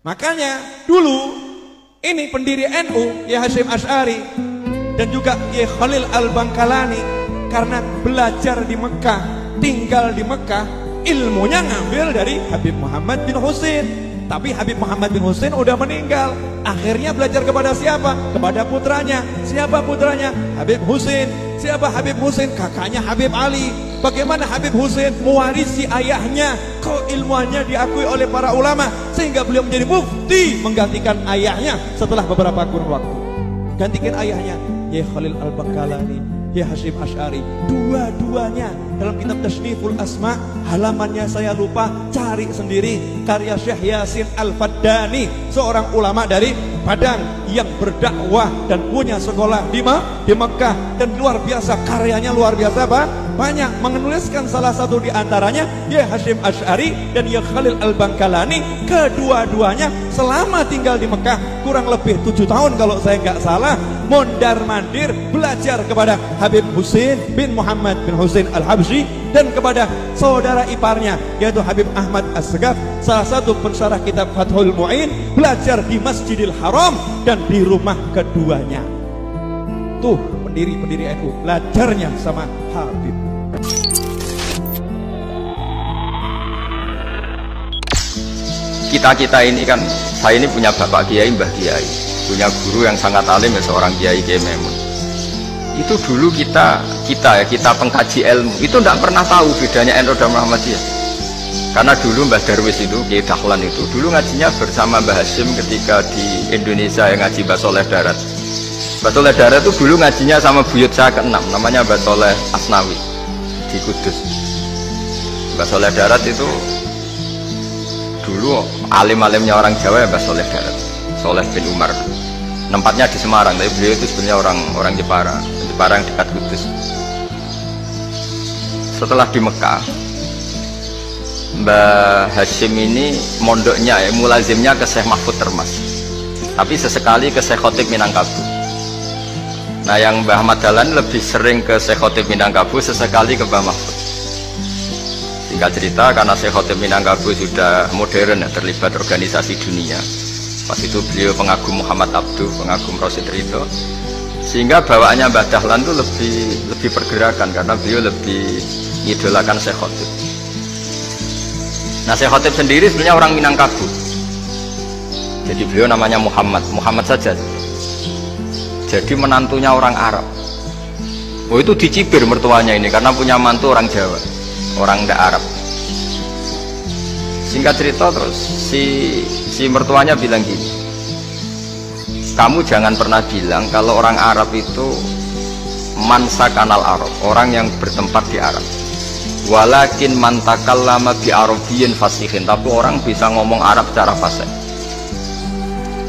Makanya dulu ini pendiri NU Kiai Hasyim Asy'ari dan juga Kiai Khalil Al-Bangkalani, karena belajar di Mekah, tinggal di Mekah, ilmunya ngambil dari Habib Muhammad bin Husain. Tapi Habib Muhammad bin Husain udah meninggal. Akhirnya belajar kepada siapa? Kepada putranya. Siapa putranya? Habib Husain. Siapa Habib Husain? Kakaknya Habib Ali. Bagaimana Habib Husain mewarisi ayahnya? Keilmuannya diakui oleh para ulama sehingga beliau menjadi mufti menggantikan ayahnya setelah beberapa kurun waktu. Gantikan ayahnya Kiai Khalil Al-Bangkalani, Kiai Hasyim Asy'ari. Dua-duanya dalam kitab Tasniful Asma, halamannya saya lupa, cari sendiri, karya Syekh Yasin Al-Faddani, seorang ulama dari Padang yang berdakwah dan punya sekolah di Mekah, dan luar biasa, karyanya luar biasa banyak. Menuliskan salah satu di antaranya Kiai Hasyim Asy'ari dan Kiai Khalil Al-Bangkalani. Kedua-duanya selama tinggal di Mekah kurang lebih 7 tahun kalau saya nggak salah, mondar-mandir belajar kepada Habib Husain bin Muhammad bin Husain Al-Habsyi dan kepada saudara iparnya yaitu Habib Ahmad As-Segaf, salah satu pensyarah kitab Fathul Mu'in, belajar di Masjidil Haram dan di rumah keduanya. Tuh pendiri-pendiri NU belajarnya sama Habib. Kita ini kan, saya ini punya bapak kiai, mbah kiai, punya guru yang sangat alim ya, seorang kiai, Kiai Memun. Itu dulu kita pengkaji ilmu itu tidak pernah tahu bedanya NU dan Muhammadiyah. Karena dulu Mbah Darwis itu, Kiai Dahlan itu dulu ngajinya bersama Mbah Hasyim ketika di Indonesia yang ngaji Mbah Soleh Darat. Mbah Soleh Darat itu dulu ngajinya sama buyut saya ke-6, namanya Mbah Soleh Asnawi di Kudus. Mbah Soleh Darat itu dulu alim-alimnya orang Jawa ya Mbah Soleh Darat, Soleh bin Umar. Tempatnya di Semarang, tapi beliau itu sebenarnya orang Jepara yang dekat Kudus. Setelah di Mekah, Mbah Hasyim ini mondoknya ya, mulazimnya ke Syekh Mahfud Termas, tapi sesekali ke Syekh Khotib Minangkabau. Nah yang Mbah Ahmad Dahlan lebih sering ke Syekh Khotib Minangkabau, sesekali ke Mbah Mahfud. Singkat cerita, karena Syekh Khotib Minangkabau sudah modern ya, terlibat organisasi dunia. Pas itu beliau pengagum Muhammad Abduh, pengagum Rasid Ridho, sehingga bawaannya Mbah Dahlan itu lebih pergerakan karena beliau lebih idolakan Syekh Khotib. Nah Syekh Khotib sendiri sebenarnya orang Minangkabau, jadi beliau namanya Muhammad saja. Jadi menantunya orang Arab. Oh itu dicibir mertuanya ini karena punya mantu orang Jawa, orang ndak Arab. Singkat cerita terus si mertuanya bilang gini, kamu jangan pernah bilang kalau orang Arab itu mansa kanal Arab, orang yang bertempat di Arab. Walakin mantakallama bi arabiyyin fasihin, tapi orang bisa ngomong Arab secara fasih.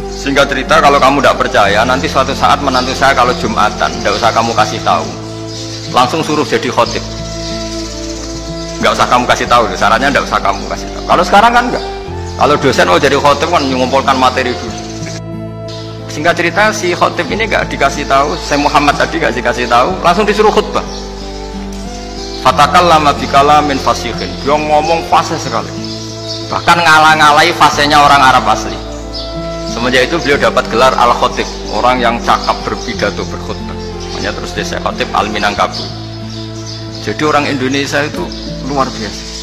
Singkat cerita, kalau kamu tidak percaya, nanti suatu saat menantu saya kalau Jumatan, tidak usah kamu kasih tahu, langsung suruh jadi khotib. Nggak usah kamu kasih tahu, sarannya nggak usah kamu kasih tahu. Kalau sekarang kan enggak. Kalau dosen mau jadi khotib kan mengumpulkan materi dulu. Singkat cerita, si khotib ini nggak dikasih tahu, saya Muhammad tadi nggak dikasih tahu, langsung disuruh khutbah. Fatakallama bikalamin fasihin, dia ngomong fasih sekali, bahkan ngalah-ngalahi fasihnya orang Arab asli. Semenjak itu beliau dapat gelar Al-Khotib, orang yang cakap berpidato berkhutbah. Makanya terus desa Khotib Al-Minangkabau. Jadi orang Indonesia itu luar biasa.